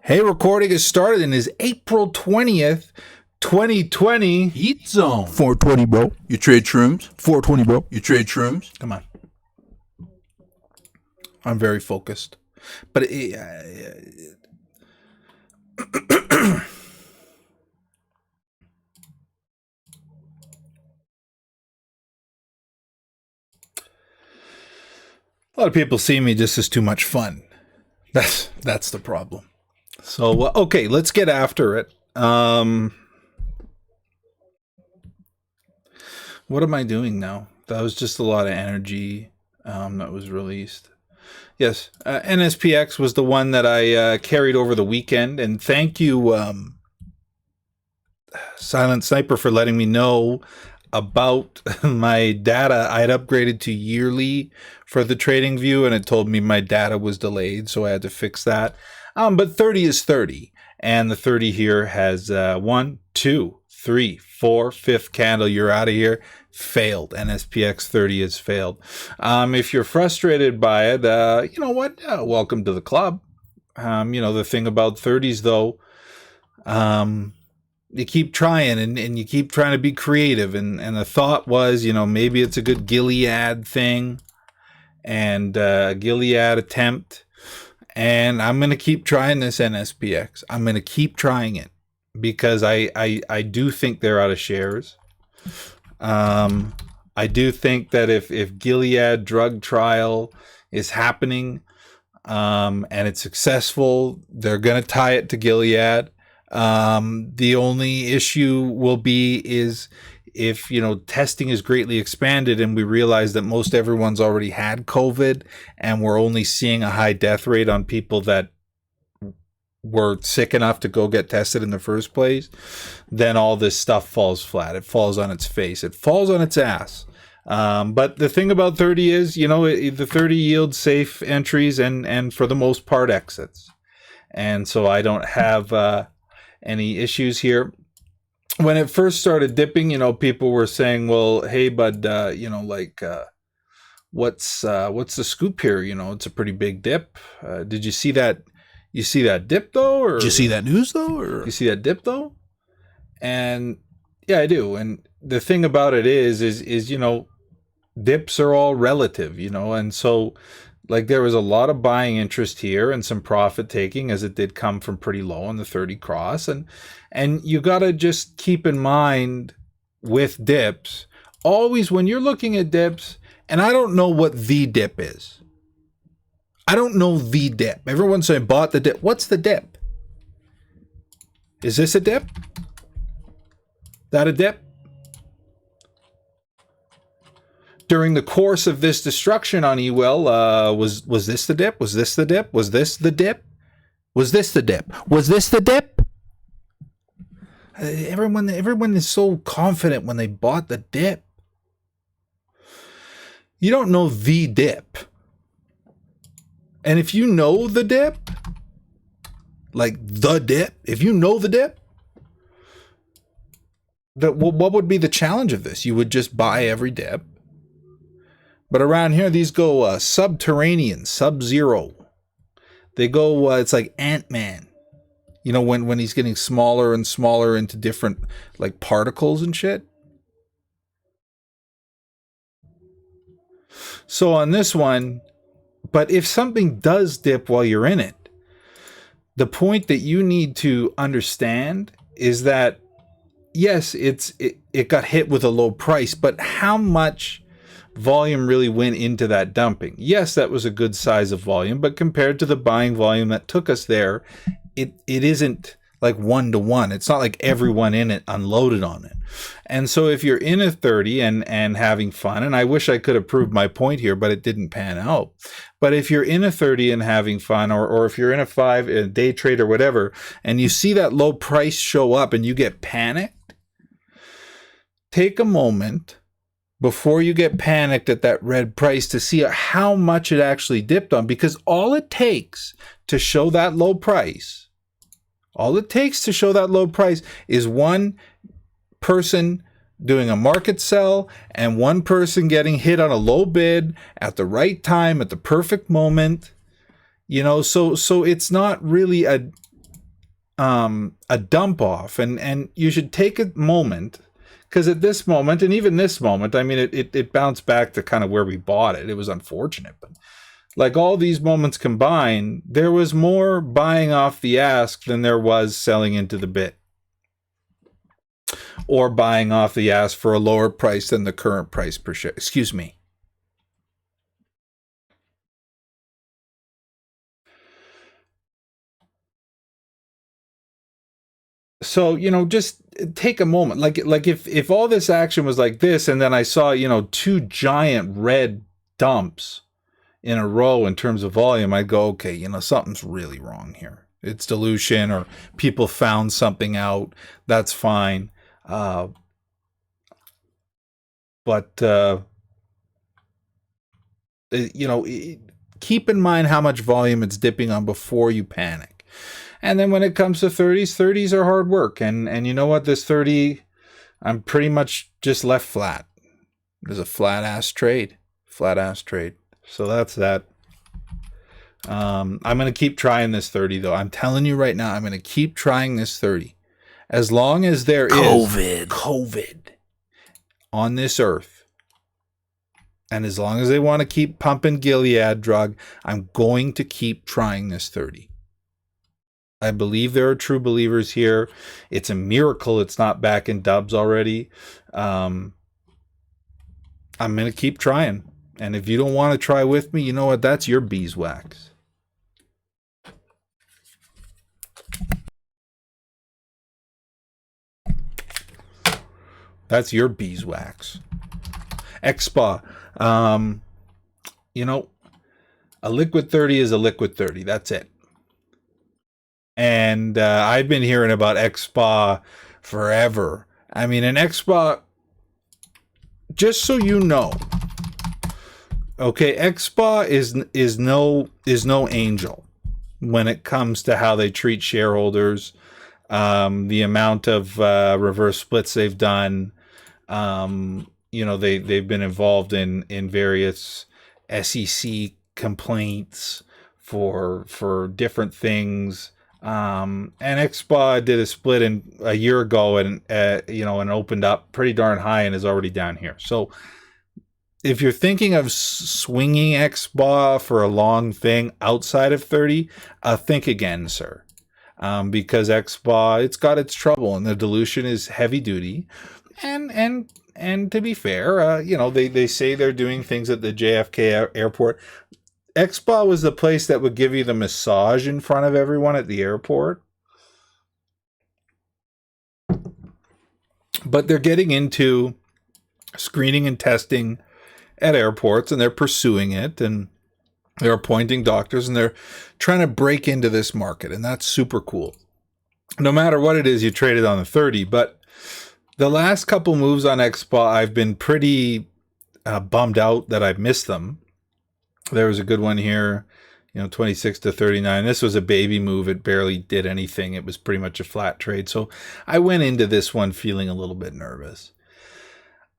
Hey, recording is started and is April 20th, 2020. Heat Zone. 420, bro. You trade shrooms? 420, bro. You trade shrooms? Come on. I'm very focused. But a lot of people see me just as too much fun. That's the problem. So, okay, let's get after it. What am I doing now? That was just a lot of energy that was released. Yes, Nspx was the one that I carried over the weekend. And thank you, Silent Sniper, for letting me know about my data. I had upgraded to yearly for the trading view, and it told me my data was delayed, so I had to fix that. But 30 is 30, and the 30 here has 1, 2, 3, 4, fifth candle. You're out of here. Failed. Nspx 30 has failed. If you're frustrated by it, you know what? Welcome to the club. The thing about 30s, though, you keep trying and you keep trying to be creative. And the thought was, maybe it's a good Gilead thing and Gilead attempt. And I'm going to keep trying this Nspx. I'm going to keep trying it because I do think they're out of shares. I do think that if Gilead drug trial is happening and it's successful, they're going to tie it to Gilead. The only issue will be is if, testing is greatly expanded and we realize that most everyone's already had COVID and we're only seeing a high death rate on people that were sick enough to go get tested in the first place, then all this stuff falls flat. It falls on its face. It falls on its ass. But the thing about 30 is, the 30 yields safe entries and for the most part exits. And so I don't have any issues here. When it first started dipping, people were saying, well, hey, bud, what's the scoop here? It's a pretty big dip. Did you see that? You see that dip, though? Or did you see that news, though? Or you see that dip, though? And yeah, I do. And the thing about it is dips are all relative, and so there was a lot of buying interest here and some profit taking as it did come from pretty low on the 30 cross. And you got to just keep in mind with dips, always when you're looking at dips, and I don't know what the dip is. I don't know the dip. Everyone's saying bought the dip. What's the dip? Is this a dip? That a dip? During the course of this destruction on EWEL, was this the dip? Was this the dip? Was this the dip? Was this the dip? Was this the dip? Everyone is so confident when they bought the dip. You don't know the dip. And if you know the dip, if you know the dip, what would be the challenge of this? You would just buy every dip. But around here, these go subterranean, sub-zero. They go, it's like Ant-Man. When he's getting smaller and smaller into different particles and shit. So on this one, but if something does dip while you're in it, the point that you need to understand is that, yes, it got hit with a low price, but how much volume really went into that dumping? Yes, that was a good size of volume, but compared to the buying volume that took us there, it isn't like 1-to-1. It's not like everyone in it unloaded on it. And so if you're in a 30 and having fun, and I wish I could have proved my point here, but it didn't pan out. But if you're in a 30 and having fun, or if you're in a 5, a day trade or whatever, and you see that low price show up and you get panicked, take a moment before you get panicked at that red price to see how much it actually dipped on, because all it takes to show that low price, is one person doing a market sell and one person getting hit on a low bid at the right time at the perfect moment. So it's not really a dump off, and you should take a moment, because at this moment, and even this moment, I mean, it bounced back to kind of where we bought it. It was unfortunate, but like all these moments combined, there was more buying off the ask than there was selling into the bid, or buying off the ask for a lower price than the current price per share. Excuse me. So, just take a moment. Like if all this action was like this, and then I saw, two giant red dumps in a row in terms of volume, I'd go, okay, something's really wrong here. It's dilution, or people found something out. That's fine. But keep in mind how much volume it's dipping on before you panic. And then when it comes to 30s are hard work. And you know what? This 30, I'm pretty much just left flat. There's a flat ass trade. So that's that. I'm going to keep trying this 30, though. I'm telling you right now, I'm going to keep trying this 30. As long as there is COVID on this earth, and as long as they want to keep pumping Gilead drug, I'm going to keep trying this 30. I believe there are true believers here. It's a miracle it's not back in dubs already. I'm going to keep trying. And if you don't want to try with me, you know what? That's your beeswax. That's your beeswax. Xspa. A liquid 30 is a liquid 30. That's it. And I've been hearing about Xspa forever. I mean, an Xspa, just so you know, okay, Xspa is no angel when it comes to how they treat shareholders, the amount of reverse splits they've done. They've been involved in various SEC complaints for different things. And Xspa did a split a year ago, and opened up pretty darn high and is already down here. So if you're thinking of swinging Xspa for a long thing outside of 30, think again, sir. Because Xspa, it's got its trouble, and the dilution is heavy duty. And to be fair, they say they're doing things at the JFK airport. Xspa was the place that would give you the massage in front of everyone at the airport. But they're getting into screening and testing at airports, and they're pursuing it, and they're appointing doctors, and they're trying to break into this market, and that's super cool. No matter what it is, you trade it on the 30. But the last couple moves on Xspa, I've been pretty bummed out that I've missed them. There was a good one here, 26 to 39. This was a baby move. It barely did anything. It was pretty much a flat trade. So I went into this one feeling a little bit nervous.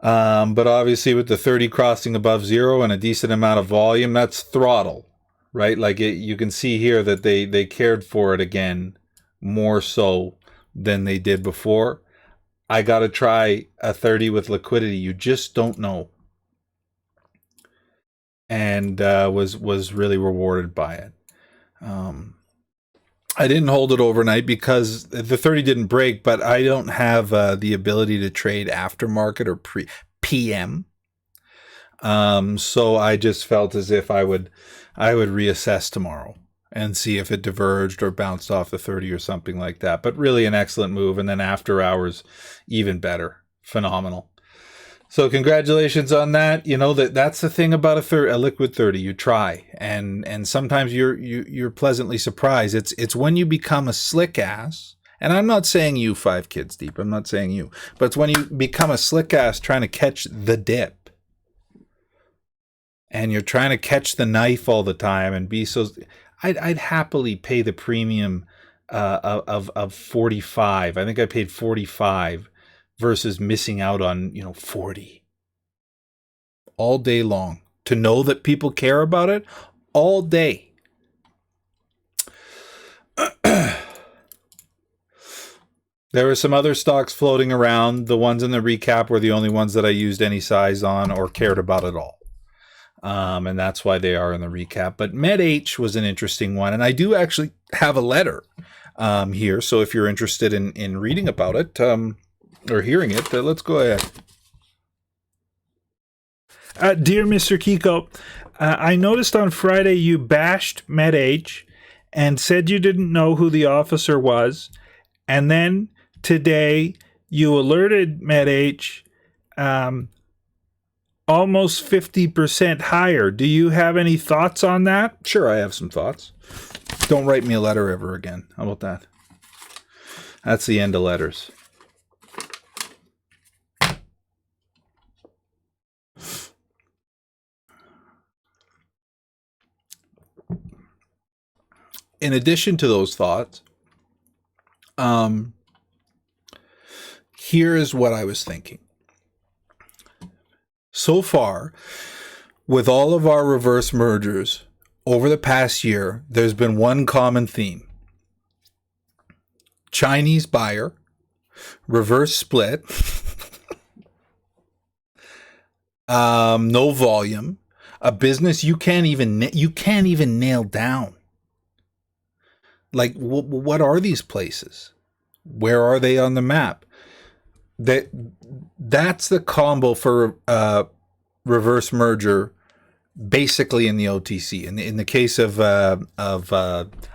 But obviously with the 30 crossing above zero and a decent amount of volume, that's throttle, right? Like you can see here that they cared for it again more so than they did before. I got to try a 30 with liquidity. You just don't know. And was really rewarded by it. I didn't hold it overnight because the 30 didn't break, but I don't have the ability to trade aftermarket or PM. So I just felt as if I would reassess tomorrow and see if it diverged or bounced off the 30 or something like that. But really an excellent move. And then after hours, even better. Phenomenal. So congratulations on that. That's the thing about a liquid 30. You try, and sometimes you're pleasantly surprised. It's when you become a slick ass, and I'm not saying you 5 kids deep. I'm not saying you, but it's when you become a slick ass trying to catch the dip, and you're trying to catch the knife all the time and be so. I'd happily pay the premium of 45. I think I paid 45. Versus missing out on, 40 all day long. To know that people care about it all day. There were some other stocks floating around. The ones in the recap were the only ones that I used any size on or cared about at all. And that's why they are in the recap. But Medh was an interesting one. And I do actually have a letter here. So if you're interested in reading about it or hearing it, let's go ahead. Dear Mr. Kiko, I noticed on Friday you bashed Medh and said you didn't know who the officer was. And then today you alerted Medh almost 50% higher. Do you have any thoughts on that? Sure, I have some thoughts. Don't write me a letter ever again. How about that? That's the end of letters. In addition to those thoughts, here is what I was thinking. So far, with all of our reverse mergers over the past year, there's been one common theme. Chinese buyer, reverse split, no volume, a business you can't even nail down. Like, what are these places? Where are they on the map? That's the combo for reverse merger, basically in the OTC. In the case of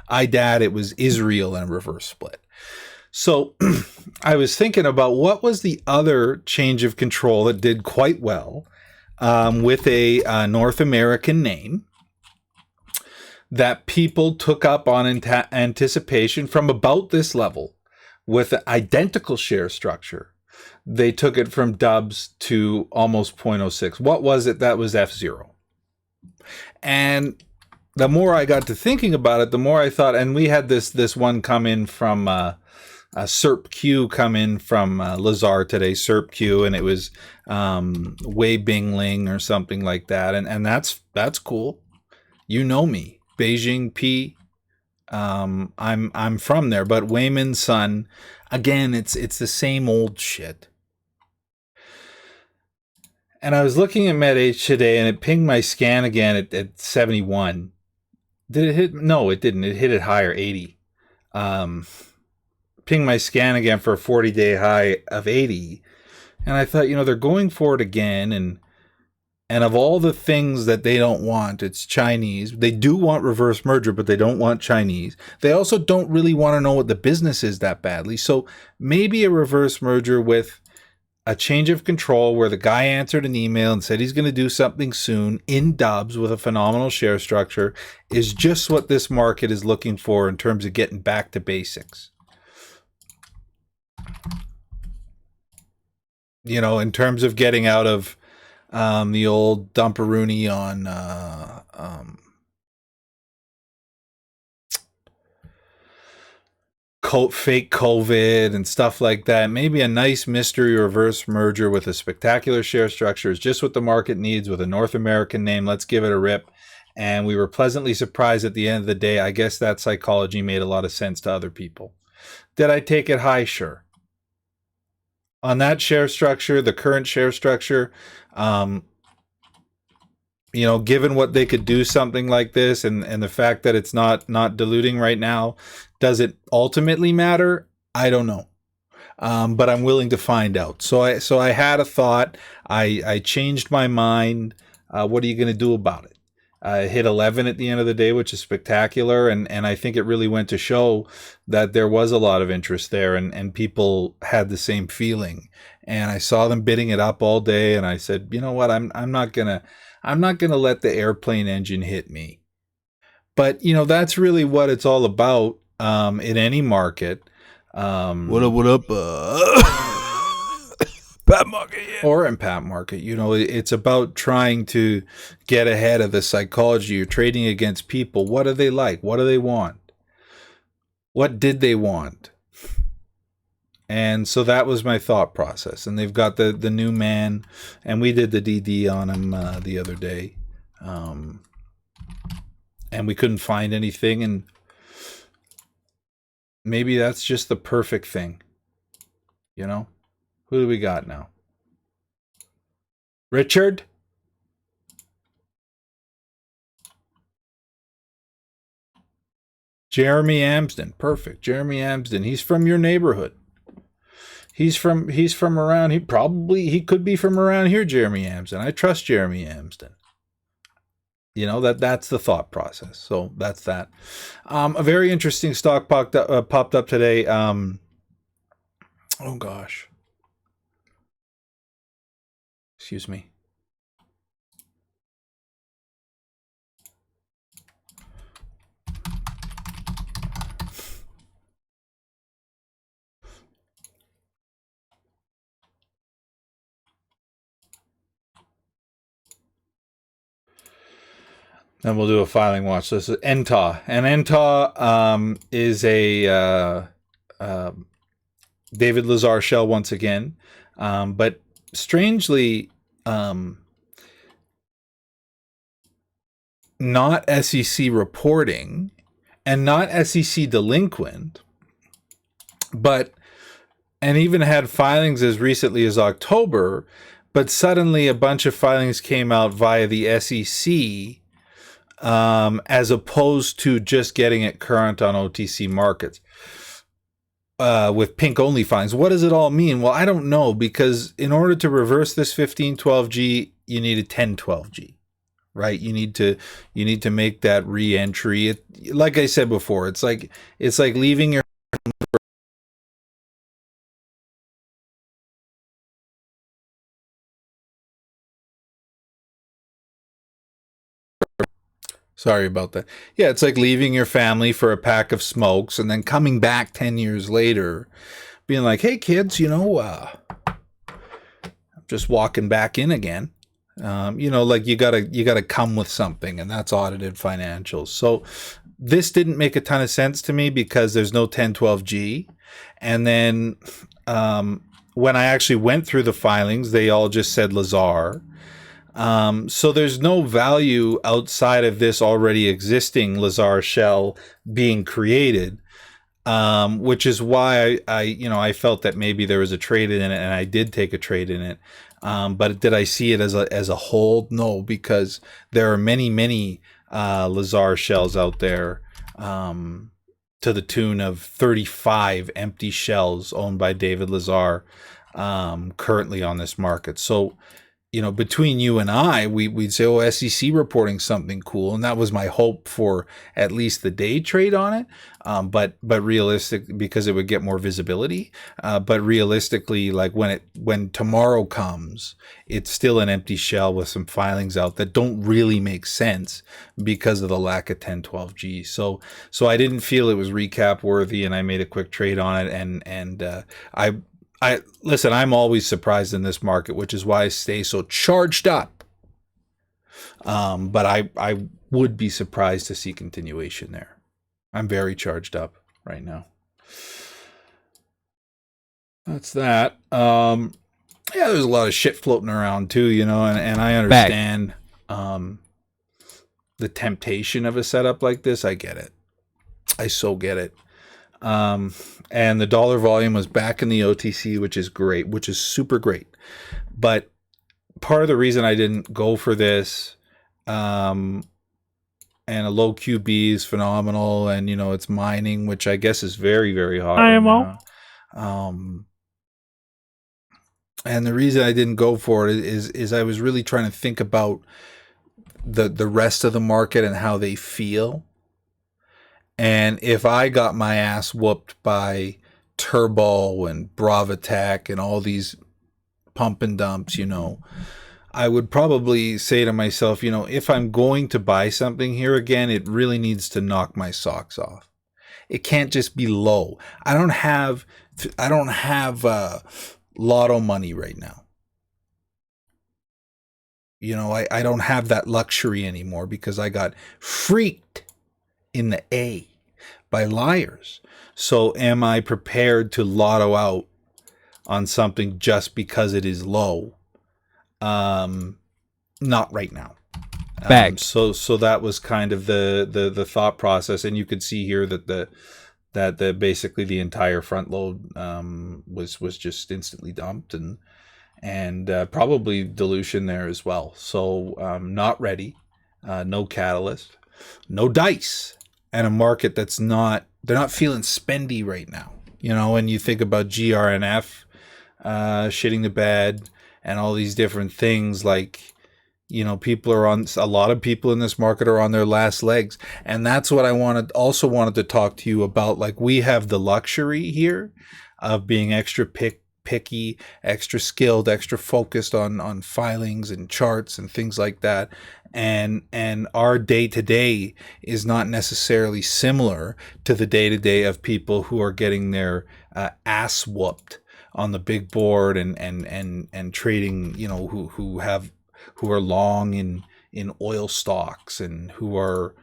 IDAT, it was Israel and reverse split. So I was thinking about what was the other change of control that did quite well with a North American name that people took up on anticipation from about this level with an identical share structure. They took it from dubs to almost 0.06. What was it? That was F0. And the more I got to thinking about it, the more I thought, and we had this one come in from SERPQ come in from Lazar today, SERPQ, and it was Wei Bingling or something like that. And that's cool. You know me, Beijing P. I'm from there, but Wayman's son, again, it's the same old shit. And I was looking at Medh today, and it pinged my scan again at 71. Did it hit? No, it didn't. It hit it higher, 80. Pinged my scan again for a 40-day high of 80. And I thought, they're going for it again. And of all the things that they don't want, it's Chinese. They do want reverse merger, but they don't want Chinese. They also don't really want to know what the business is that badly. So maybe a reverse merger with a change of control where the guy answered an email and said he's going to do something soon in dubs with a phenomenal share structure is just what this market is looking for in terms of getting back to basics. In terms of getting out of the old dumperoony on fake COVID and stuff like that. Maybe a nice mystery reverse merger with a spectacular share structure is just what the market needs with a North American name. Let's give it a rip. And we were pleasantly surprised at the end of the day. I guess that psychology made a lot of sense to other people. Did I take it high? Sure. On that share structure, the current share structure, given what they could do something like this and the fact that it's not diluting right now, does it ultimately matter? I don't know. But I'm willing to find out. So I had a thought. I changed my mind. What are you going to do about it? I hit 11 at the end of the day, which is spectacular. And I think it really went to show that there was a lot of interest there and people had the same feeling. And I saw them bidding it up all day. And I said, you know what? I'm not going to let the airplane engine hit me. But, that's really what it's all about in any market. What up? Pat market, yeah. Or in Pat market. It's about trying to get ahead of the psychology. You're trading against people. What are they like? What do they want? What did they want? And so that was my thought process. And they've got the new man, and we did the DD on him the other day. And we couldn't find anything, and maybe that's just the perfect thing. You know, who do we got now? Richard? Jeremy Amsden. Perfect. Jeremy Amsden. He's from your neighborhood. He's from around. He could be from around here, Jeremy Amsden. I trust Jeremy Amsden. You know, that's the thought process. So that's that. A very interesting stock popped up today. Oh gosh. Excuse me. Then we'll do a filing watch. This is NTA. And NTA is a David Lazar shell once again. But strangely, not SEC reporting and not SEC delinquent, and even had filings as recently as October, but suddenly a bunch of filings came out via the SEC, as opposed to just getting it current on OTC markets with pink only filings. What does it all mean? Well, I don't know, because in order to reverse this 1512G, you need a 1012G, right? You need to make that re-entry. Like I said before, it's like leaving your Sorry about that. Yeah, it's like leaving your family for a pack of smokes and then coming back 10 years later being like, hey kids, I'm just walking back in again. Like you gotta come with something, and that's audited financials. So this didn't make a ton of sense to me because there's no 1012G. And then when I actually went through the filings, they all just said Lazar. So there's no value outside of this already existing Lazar shell being created, which is why I felt that maybe there was a trade in it, and I did take a trade in it. But did I see it as a hold? No, because there are many Lazar shells out there, to the tune of 35 empty shells owned by David Lazar, currently on this market. So, between you and I, we'd say, oh, SEC reporting something cool. And that was my hope for at least the day trade on it. But realistic, because it would get more visibility. But realistically, like when tomorrow comes, it's still an empty shell with some filings out that don't really make sense because of the lack of 1012G. So I didn't feel it was recap worthy, and I made a quick trade on it. And I listen, I'm always surprised in this market, which is why I stay so charged up. But I would be surprised to see continuation there. I'm very charged up right now. That's that. Yeah, there's a lot of shit floating around too, and I understand the temptation of a setup like this. I get it. I so get it. And the dollar volume was back in the OTC, which is great, which is super great. But part of the reason I didn't go for this, and a low QB is phenomenal, and it's mining, which I guess is very, very hot right now. And the reason I didn't go for it is I was really trying to think about the rest of the market and how they feel. And if I got my ass whooped by Turbo and Bravitech and all these pump and dumps, I would probably say to myself, if I'm going to buy something here again, it really needs to knock my socks off. It can't just be low. I don't have lotto money right now. I don't have that luxury anymore because I got freaked in the A by liars. So am I prepared to lotto out on something just because it is low? Not right now. So that was kind of the thought process, and you could see here that that basically the entire front load was just instantly dumped, and probably dilution there as well. So not ready, no catalyst, no dice, and a market that's they're not feeling spendy right now. When you think about GRNF shitting the bed and all these different things, like, a lot of people in this market are on their last legs. And that's what I wanted to talk to you about. Like, we have the luxury here of being extra picky, extra skilled, extra focused on filings and charts and things like that. And our day-to-day is not necessarily similar to the day-to-day of people who are getting their ass whooped on the big board and trading, who are long in oil stocks, and who are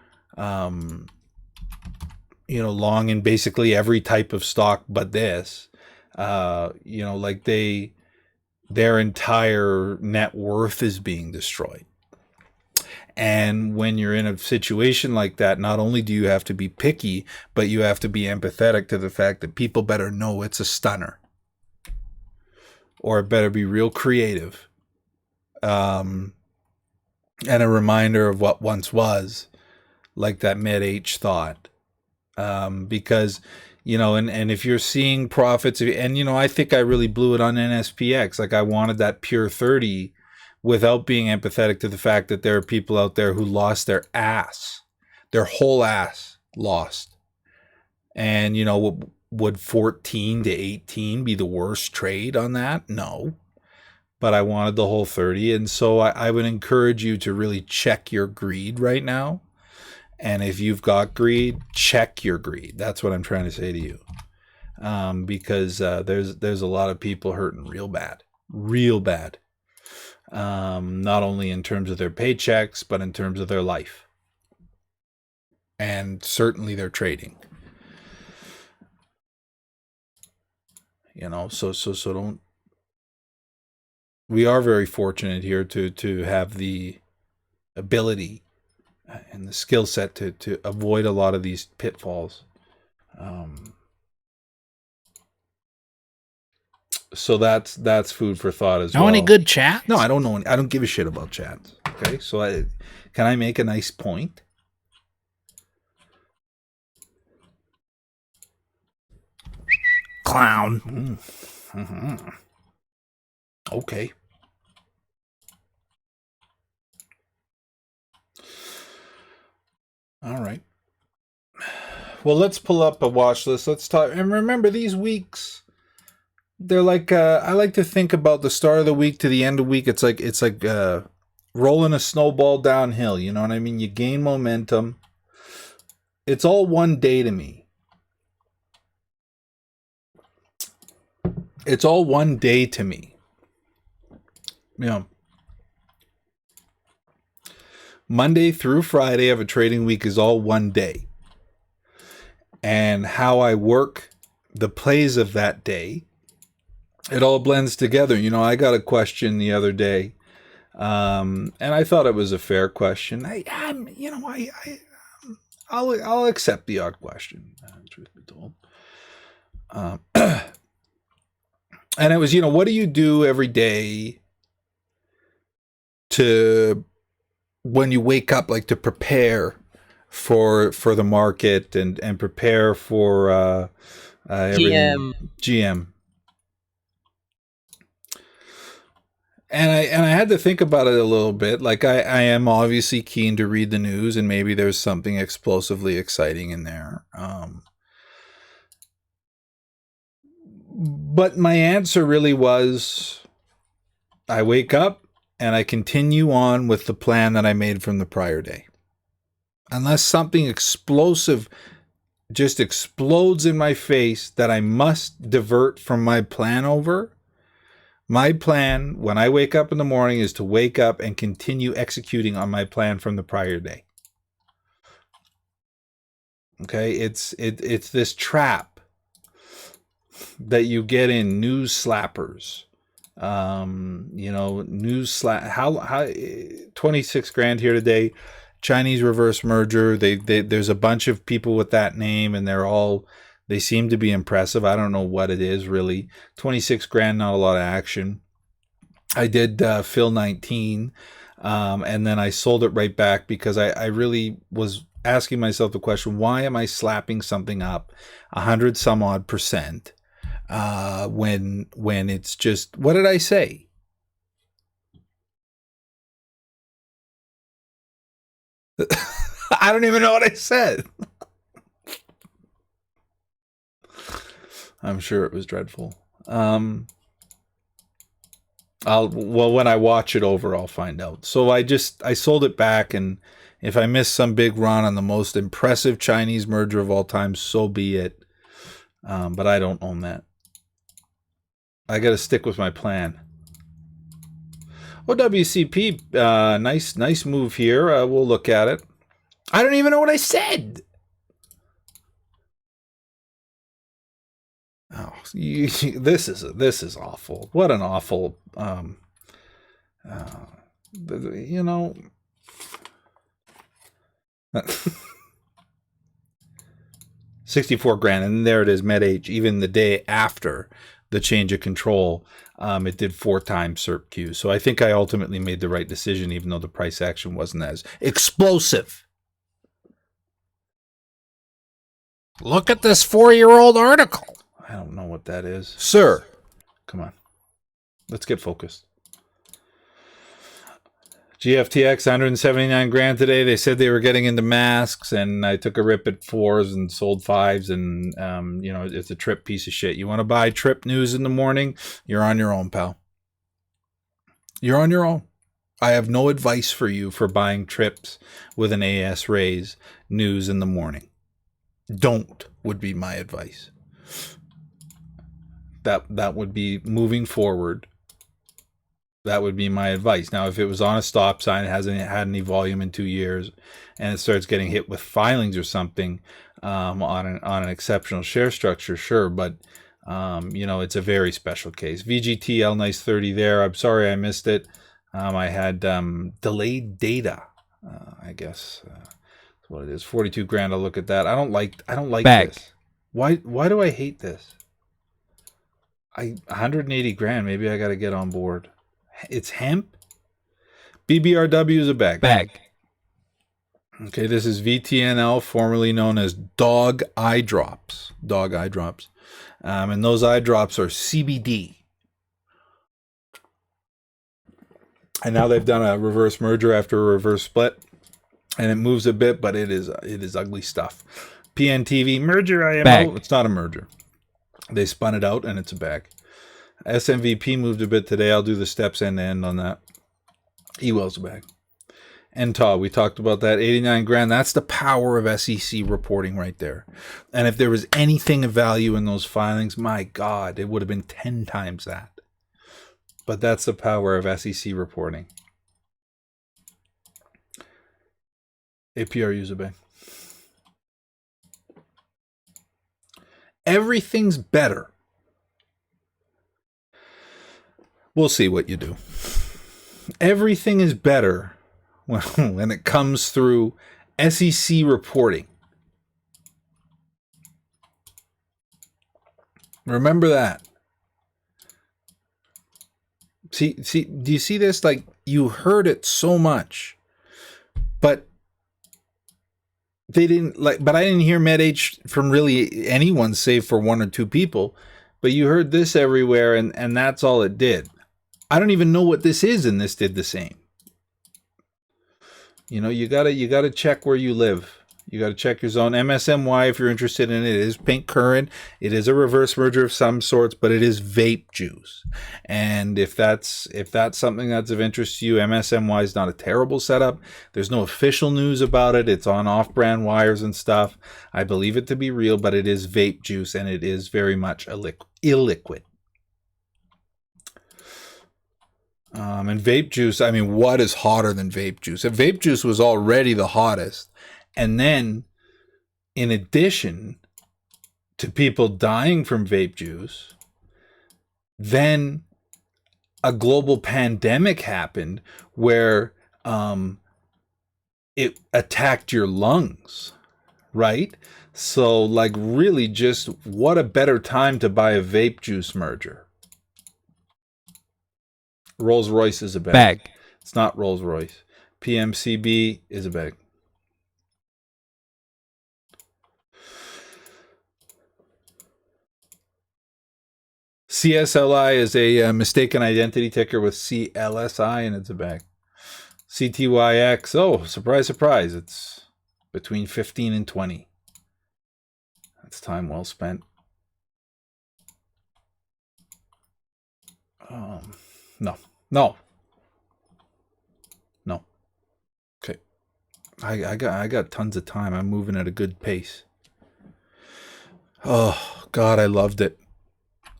long in basically every type of stock but this. Like their entire net worth is being destroyed. And when you're in a situation like that, not only do you have to be picky, but you have to be empathetic to the fact that people better know it's a stunner, or it better be real creative. And a reminder of what once was, like that Medh thought. Because, and if you're seeing profits, and, I think I really blew it on Nspx. Like, I wanted that pure 30 without being empathetic to the fact that there are people out there who lost their whole ass lost. And, would 14 to 18 be the worst trade on that? No. But I wanted the whole 30. And so I would encourage you to really check your greed right now. And if you've got greed, check your greed. That's what I'm trying to say to you. Because there's a lot of people hurting real bad. Not only in terms of their paychecks, but in terms of their life. And certainly their trading. So don't. We are very fortunate here to have the ability and the skill set to avoid a lot of these pitfalls. So that's food for thought as well. Know any good chat? No, I don't know. I don't give a shit about chats. Okay, so can I make a nice point? Clown. Mm-hmm. Okay. All right. Well, let's pull up a watch list. Let's talk. And remember, these weeks, they're like, I like to think about the start of the week to the end of the week. It's like rolling a snowball downhill. You know what I mean? You gain momentum. It's all one day to me. It's all one day to me. Monday through Friday of a trading week is all one day. And how I work the plays of that day, it all blends together. I got a question the other day, and I thought it was a fair question. I'll accept the odd question, truth be told. And it was, what do you do every day to, when you wake up, like to prepare for the market and prepare for GM. And I had to think about it a little bit. Like I am obviously keen to read the news, and maybe there's something explosively exciting in there. But my answer really was, I wake up and I continue on with the plan that I made from the prior day. Unless something explosive just explodes in my face that I must divert from my plan over. My plan when I wake up in the morning is to wake up and continue executing on my plan from the prior day. Okay, it's this trap that you get in, news slappers. How 26 grand here today, Chinese reverse merger. There's a bunch of people with that name, and They seem to be impressive. I don't know what it is really. 26 grand, not a lot of action. I did fill 19, and then I sold it right back because I really was asking myself the question, why am I slapping something up 100 some odd percent when it's just, what did I say? I don't even know what I said. I'm sure it was dreadful. When I watch it over, I'll find out. So I sold it back, and if I miss some big run on the most impressive Chinese merger of all time, so be it. But I don't own that. I got to stick with my plan. WCP, nice move here. We'll look at it. I don't even know what I said. Oh, this is awful. What an awful, you know. 64 grand, and there it is, Medh. Even the day after the change of control, it did 4 times SERP-Q. So I think I ultimately made the right decision, even though the price action wasn't as explosive. Look at this 4-year-old article. I don't know what that is. Sir. Come on. Let's get focused. GFTX, 179 grand today. They said they were getting into masks, and I took a rip at 4s and sold 5s, and, it's a trip piece of shit. You want to buy trip news in the morning? You're on your own, pal. You're on your own. I have no advice for you for buying trips with an AS raise news in the morning. Don't would be my advice. That would be moving forward. That would be my advice. Now, if it was on a stop sign, it hasn't had any volume in 2 years, and it starts getting hit with filings or something on an exceptional share structure, sure. But it's a very special case. VGTL, nice 30 there. I'm sorry I missed it. I had delayed data. I guess that's what it is. 42 grand. I'll look at that. I don't like Back. this. Why do I hate this? 180 grand. Maybe I got to get on board. It's hemp. BBRW is a bag. Okay, this is VTNL, formerly known as dog eye drops. And those eye drops are CBD. And now they've done a reverse merger after a reverse split, and it moves a bit, but it is ugly stuff. PNTV merger IMO. Bag. It's not a merger. They spun it out, and it's a bag. SMVP moved a bit today. I'll do the steps end to end on that. Ewell's a bag. NTAW, we talked about that. 89 grand. That's the power of SEC reporting right there. And if there was anything of value in those filings, my God, it would have been 10 times that. But that's the power of SEC reporting. APRU's a bag. Everything's better. We'll see what you do. Everything is better when it comes through SEC reporting. Remember that. See, do you see this? Like, you heard it so much, but they didn't but I didn't hear Medh from really anyone save for 1 or 2 people, but you heard this everywhere, and that's all it did. I don't even know what this is, and this did the same. You gotta check where you live. You gotta check your zone. MSMY, if you're interested in it, is pink current. It is a reverse merger of some sorts, but it is vape juice. And if that's something that's of interest to you, MSMY is not a terrible setup. There's no official news about it. It's on off-brand wires and stuff. I believe it to be real, but it is vape juice, and it is very much illiquid. And vape juice, I mean, what is hotter than vape juice? If vape juice was already the hottest, and then in addition to people dying from vape juice, then a global pandemic happened where it attacked your lungs, right? So, like, really, just what a better time to buy a vape juice merger. Rolls Royce is a bag. It's not Rolls Royce. PMCB is a bag. CSLI is a mistaken identity ticker with CLSI, and it's a bag. CTYX, oh, surprise, surprise. It's between 15 and 20. That's time well spent. No. Okay. I got tons of time. I'm moving at a good pace. Oh, God, I loved it.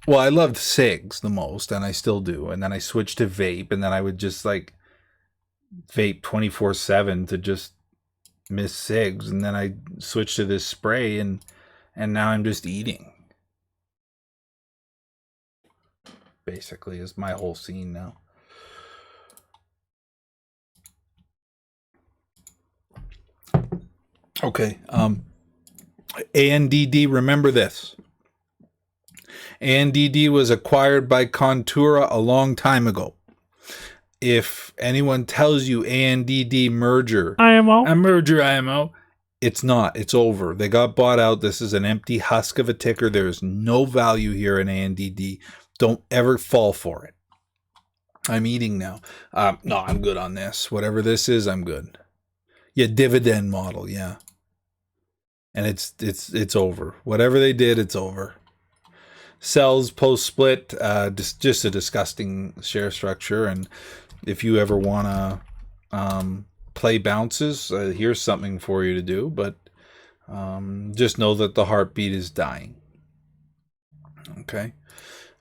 Well, I loved cigs the most, and I still do. And then I switched to vape, and then I would just like vape 24/7 to just miss cigs, and then I switched to this spray, and now I'm just eating. Basically, is my whole scene now. Okay. ANDD, remember this. ANDD was acquired by Contura a long time ago. If anyone tells you ANDD merger, IMO, it's not. It's over. They got bought out. This is an empty husk of a ticker. There is no value here in ANDD. Don't ever fall for it. I'm eating now. No, I'm good on this. Whatever this is, I'm good. Yeah, dividend model. Yeah, and it's over. Whatever they did, it's over. Sells post split. Just a disgusting share structure. And if you ever want to play bounces, here's something for you to do. But just know that the heartbeat is dying. Okay.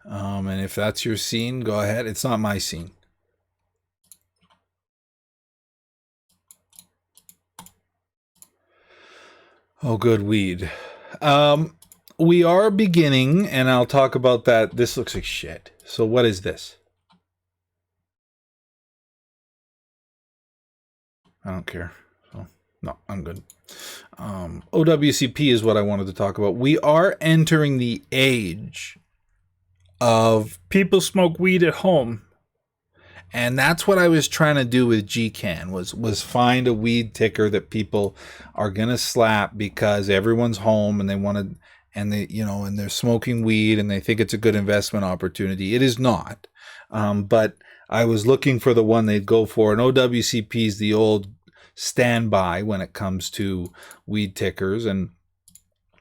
And if that's your scene, go ahead. It's not my scene. Oh, good weed. We are beginning, and I'll talk about that. This looks like shit. So what is this? I don't care. So, no, I'm good. OWCP is what I wanted to talk about. We are entering the age of People smoke weed at home. And that's what I was trying to do with GCAN was find a weed ticker that people are gonna slap because everyone's home and they want to, and they, you know, and they're smoking weed and they think it's a good investment opportunity. It is not, but I was looking for the one they'd go for, and OWCP is the old standby when it comes to weed tickers. And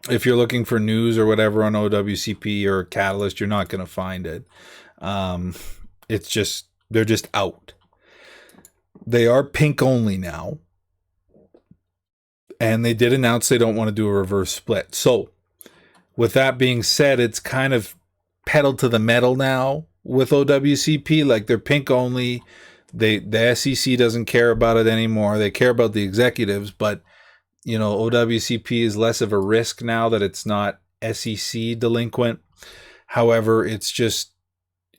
if you're looking for news or whatever on OWCP or Catalyst, you're not gonna find it. It's just, they're just out. They are pink only now. And they did announce they don't want to do a reverse split. So, with that being said, it's kind of pedal to the metal now with OWCP. Like, they're pink only. The SEC doesn't care about it anymore. They care about the executives. But, you know, OWCP is less of a risk now that it's not SEC delinquent. However, it's just,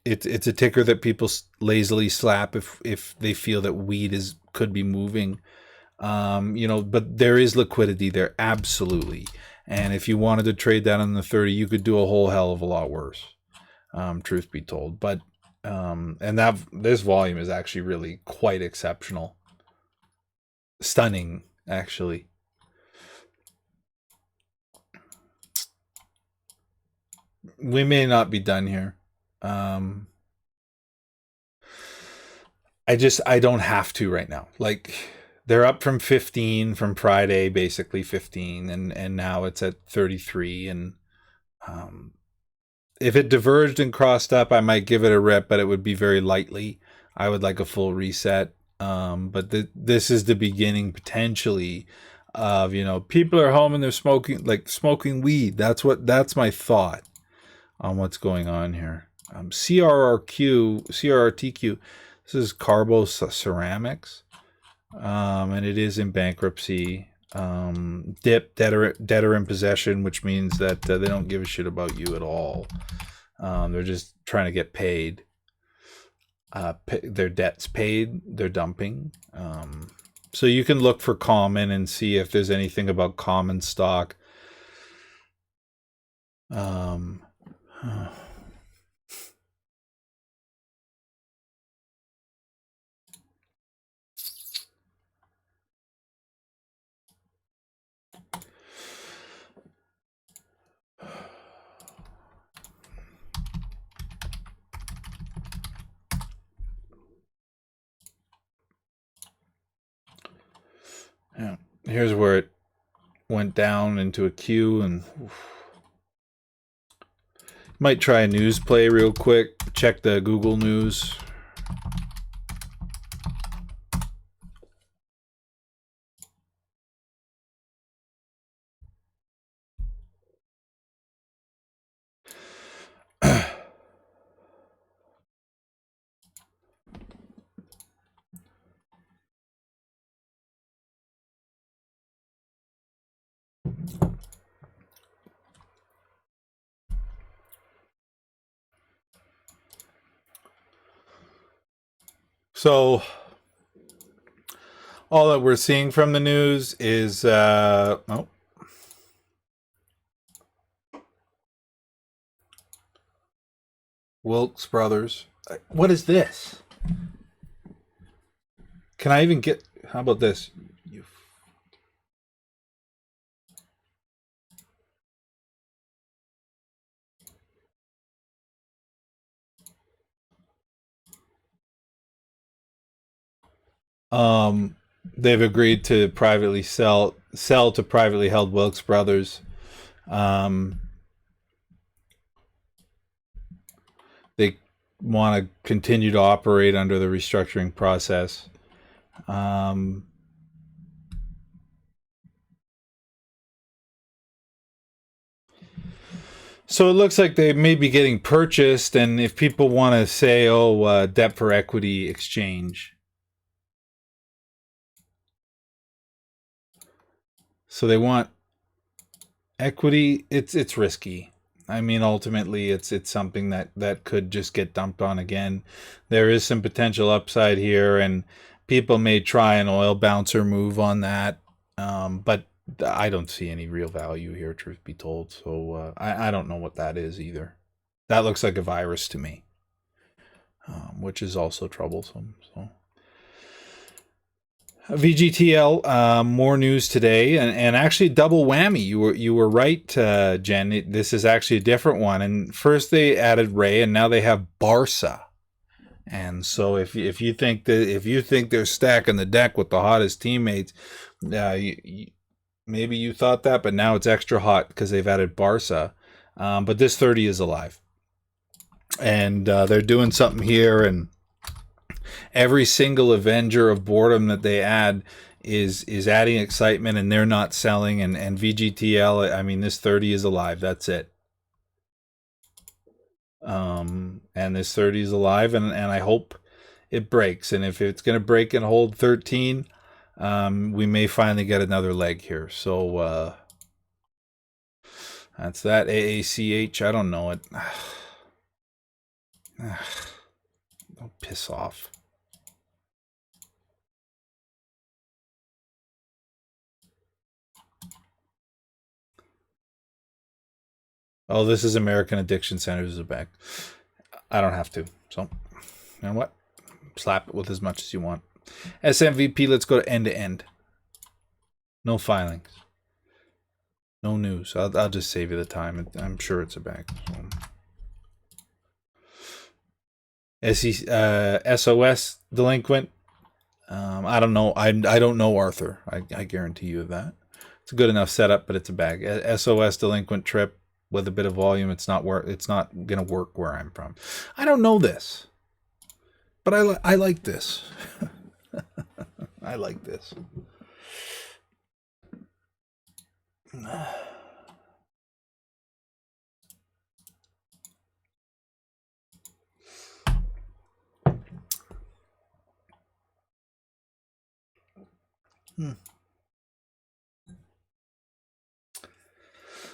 it's a ticker that people lazily slap if they feel that weed could be moving, you know. But there is liquidity there, absolutely. And if you wanted to trade that on the 30, you could do a whole hell of a lot worse, truth be told. But and that this volume is actually really quite exceptional, stunning, actually. We may not be done here. I don't have to right now. Like, they're up from 15 from Friday, basically 15, and now it's at 33. And if it diverged and crossed up, I might give it a rip, but it would be very lightly. I would like a full reset. But this is the beginning potentially of, you know, people are home and they're smoking weed. That's my thought on what's going on here. CRRTQ, this is Carbo Ceramics, and it is in bankruptcy. Debtor in possession, which means that they don't give a shit about you at all. They're just trying to get paid. Their debts paid. They're dumping. So you can look for common and see if there's anything about common stock. Um, yeah, here's where it went down into a queue, and might try a news play real quick. Check the Google News. So all that we're seeing from the news is Wilkes Brothers. What is this? Can I even get? How about this? They've agreed to privately sell to privately held Wilkes Brothers. They want to continue to operate under the restructuring process. So it looks like they may be getting purchased, and if people want to say, debt for equity exchange. So they want equity. It's risky. I mean, ultimately, it's something that could just get dumped on again. There is some potential upside here, and people may try an oil bouncer move on that, but I don't see any real value here, truth be told. So I don't know what that is either. That looks like a virus to me, which is also troublesome. So. VGTL, more news today, and actually double whammy. You were right, Jen. This is actually a different one. And first they added Ray, and now they have Barca. And so if you think they're stacking the deck with the hottest teammates, maybe you thought that, but now it's extra hot because they've added Barca. But this 30 is alive, and they're doing something here, and every single Avenger of boredom that they add is adding excitement, and they're not selling. And VGTL, I mean, this 30 is alive. That's it. And this 30 is alive, and I hope it breaks. And if it's going to break and hold 13, we may finally get another leg here. So that's that. AACH, I don't know it. Don't piss off. Oh, this is American Addiction Centers is back. I don't have to. So, you know what? Slap it with as much as you want. SMVP, let's go to end to end. No filings. No news. I'll just save you the time. I'm sure it's a bag. So. SOS delinquent. I don't know. I don't know Arthur. I guarantee you that. It's a good enough setup, but it's a bag. SOS delinquent trip with a bit of volume. It's not gonna work where I'm from. I don't know this, but I like this. I like this.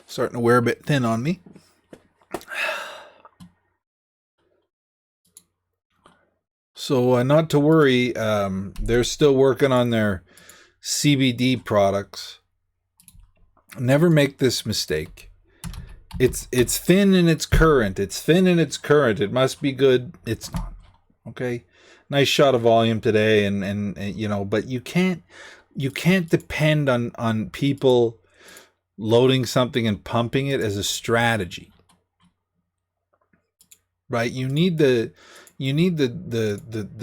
Starting to wear a bit thin on me. So not to worry, they're still working on their CBD products. Never make this mistake. It's thin in its current. It's thin in its current. It must be good. It's not. Okay. Nice shot of volume today, and you know, but you can't depend on people loading something and pumping it as a strategy. Right? You need the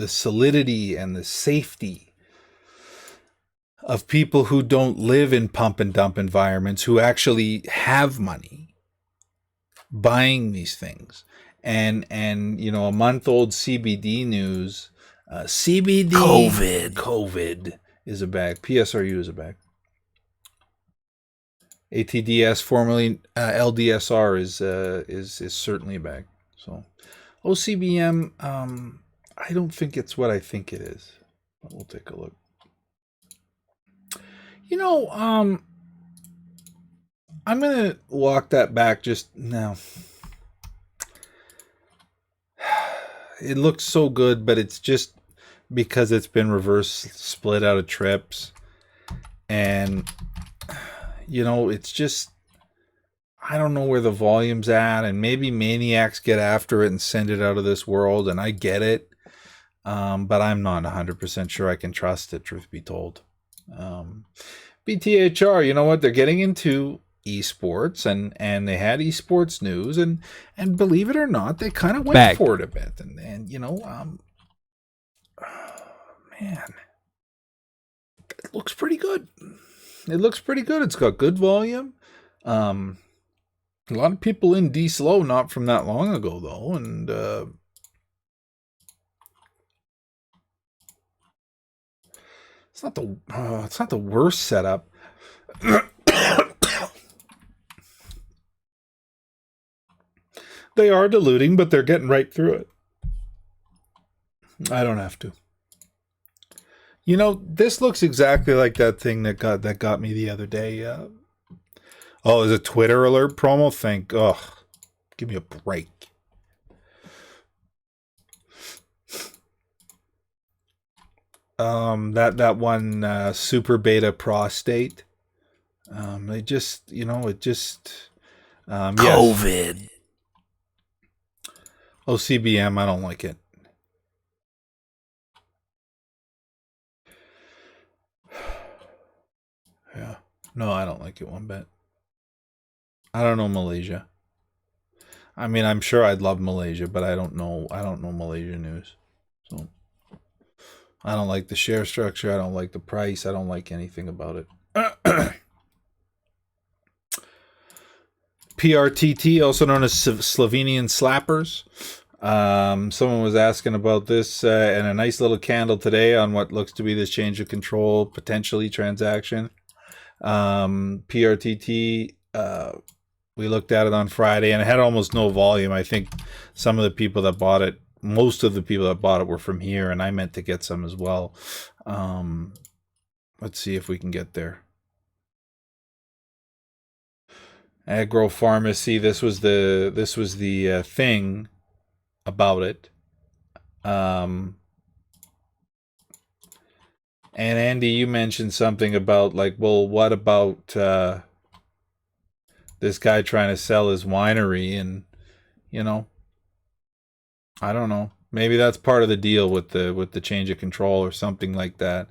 solidity and the safety of people who don't live in pump and dump environments, who actually have money buying these things. And you know, a month old CBD news, CBD COVID is a bag. PSRU is a bag. ATDS, formerly LDSR, is certainly a bag. So OCBM, I don't think it's what I think it is. But we'll take a look. You know, I'm gonna walk that back just now. It looks so good, but it's just because it's been reverse split out of trips, and you know, it's just, I don't know where the volume's at, and maybe maniacs get after it and send it out of this world, and I get it, but I'm not 100% sure I can trust it, truth be told. BTHR, you know what? They're getting into esports, and they had esports news, and believe it or not, they kind of went for it a bit, and you know, man, it looks pretty good. It looks pretty good. It's got good volume. A lot of people in D slow, not from that long ago though, and it's not the worst setup. They are diluting, but they're getting right through it. I don't have to. You know, this looks exactly like that thing that got me the other day. Oh, is a Twitter alert promo? Give me a break. That one super beta prostate. They just, you know, it just COVID. Yes. OCBM, I don't like it. Yeah. No, I don't like it one bit. I don't know Malaysia. I mean, I'm sure I'd love Malaysia, but I don't know Malaysia news. So I don't like the share structure, I don't like the price, I don't like anything about it. PRTT, also known as Slovenian slappers. Someone was asking about this, and a nice little candle today on what looks to be this change of control, potentially transaction. PRTT, we looked at it on Friday, and it had almost no volume. I think some of the people that bought it, most of the people that bought it were from here, and I meant to get some as well. Let's see if we can get there. Agro Pharmacy, this was the thing about it. And Andy, you mentioned something about, like, well, what about this guy trying to sell his winery? And, you know, I don't know. Maybe that's part of the deal with the change of control or something like that.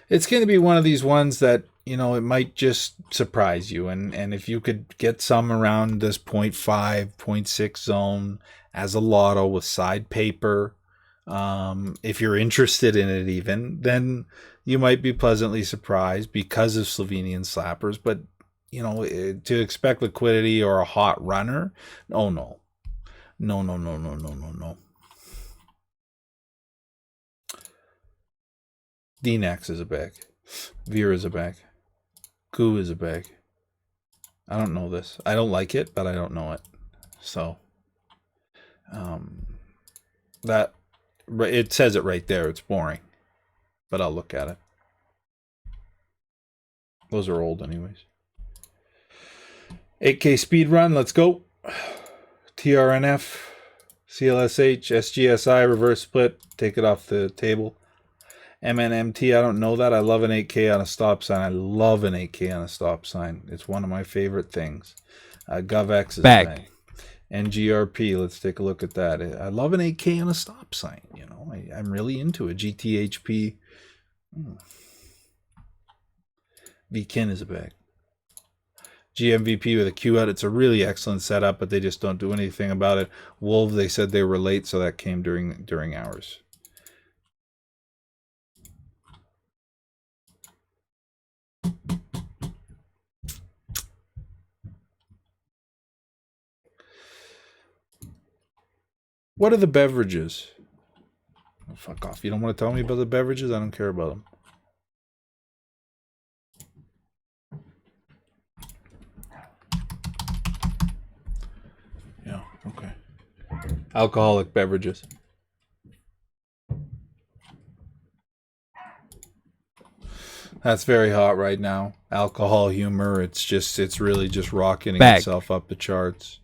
It's going to be one of these ones that, you know, it might just surprise you. And if you could get some around this 0.5, 0.6 zone as a lotto with side paper, if you're interested in it even, then you might be pleasantly surprised because of Slovenian slappers. But, you know, to expect liquidity or a hot runner, oh no. No. DNAX is a bag. Veer is a bag. Goo is a bag. I don't know this. I don't like it, but I don't know it. So, that, it says it right there. It's boring, but I'll look at it. Those are old anyways. 8K speed run. Let's go. TRNF CLSH, SGSI, reverse split. Take it off the table. MNMT, I don't know that. I love an 8K on a stop sign. I love an 8K on a stop sign. It's one of my favorite things. GovX is Bag. NGRP, let's take a look at that. I love an 8K on a stop sign. You know, I'm really into it. GTHP. VKIN is a bag. GMVP with a Q out. It's a really excellent setup, but they just don't do anything about it. Wolves, they said they were late, so that came during hours. What are the beverages? Oh, fuck off. You don't want to tell me about the beverages? I don't care about them. Yeah, okay. Alcoholic beverages. That's very hot right now. Alcohol humor. It's really just rocketing Bag. itself up the charts.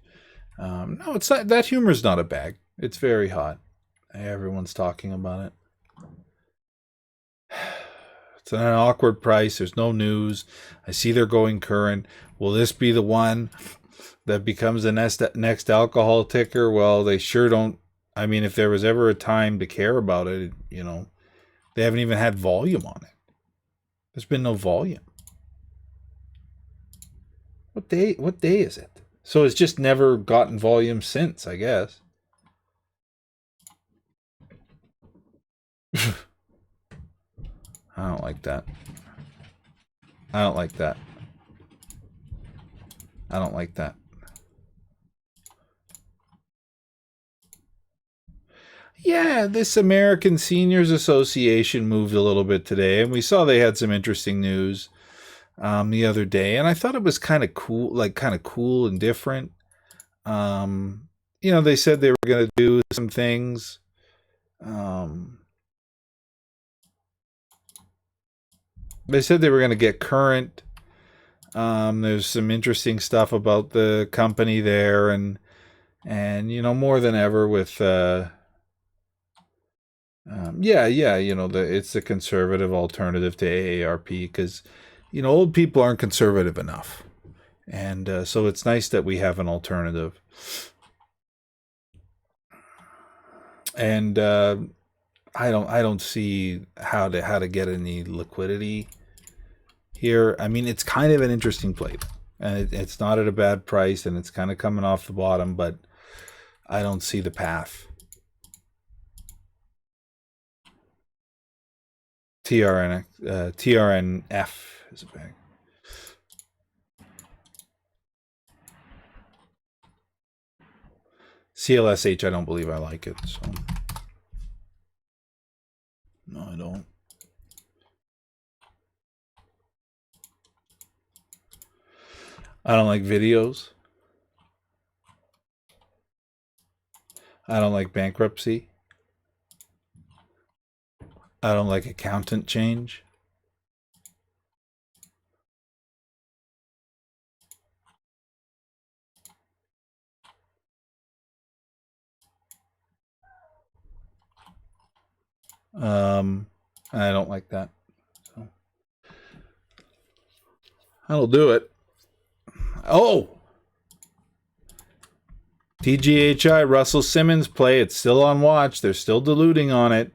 No, it's not. That humor's not a bag. It's very hot. Everyone's talking about it. It's an awkward price. There's no news. I see they're going current. Will this be the one that becomes the next alcohol ticker? Well, they sure don't. I mean, if there was ever a time to care about it, you know, they haven't even had volume on it. There's been no volume. What day is it? So it's just never gotten volume since, I guess. I don't like that. I don't like that. I don't like that. Yeah, this American Seniors Association moved a little bit today, and we saw they had some interesting news the other day, and I thought it was kind of cool, cool and different. You know, they said they were going to do some things. They said they were going to get current. There's some interesting stuff about the company there, and you know, more than ever with you know, it's the conservative alternative to AARP, because you know, old people aren't conservative enough, and so it's nice that we have an alternative. And I don't see how to get any liquidity here. I mean, it's kind of an interesting play, and it's not at a bad price, and it's kind of coming off the bottom, but I don't see the path. TRNF is a bag. CLSH, I don't believe I like it. So no, I don't. I don't like videos. I don't like bankruptcy. I don't like accountant change. I don't like that. So I'll do it. Oh! TGHI, Russell Simmons play. It's still on watch. They're still diluting on it.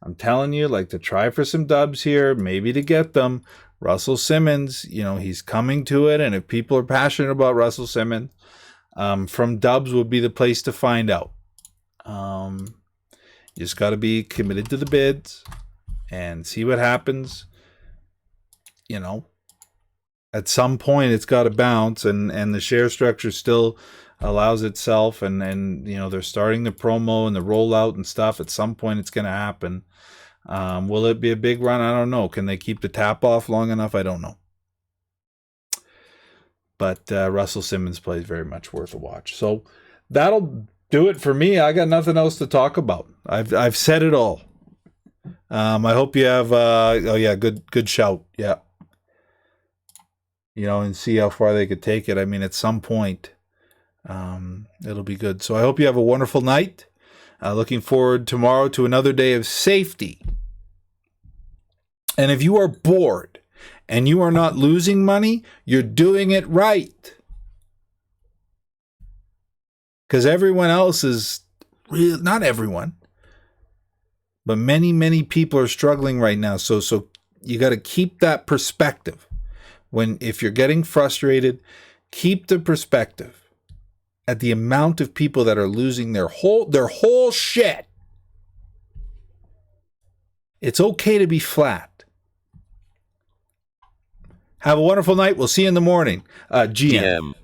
I'm telling you, like, to try for some dubs here, maybe to get them. Russell Simmons, you know, he's coming to it. And if people are passionate about Russell Simmons, from dubs would be the place to find out. You just got to be committed to the bids and see what happens. You know, at some point it's got to bounce, and the share structure still allows itself, and you know, they're starting the promo and the rollout and stuff. At some point it's going to happen. Will it be a big run? I don't know. Can they keep the tap off long enough? I don't know. But Russell Simmons plays very much worth a watch. So that'll do it for me. I got nothing else to talk about. I've said it all. I hope you have oh yeah, good shout. Yeah. You know, and see how far they could take it. I mean, at some point, it'll be good. So I hope you have a wonderful night. Looking forward tomorrow to another day of safety. And if you are bored and you are not losing money, you're doing it right. Because everyone else is, not everyone, but many, many people are struggling right now. So you got to keep that perspective. If you're getting frustrated, keep the perspective at the amount of people that are losing their whole shit. It's okay to be flat. Have a wonderful night. We'll see you in the morning. GM.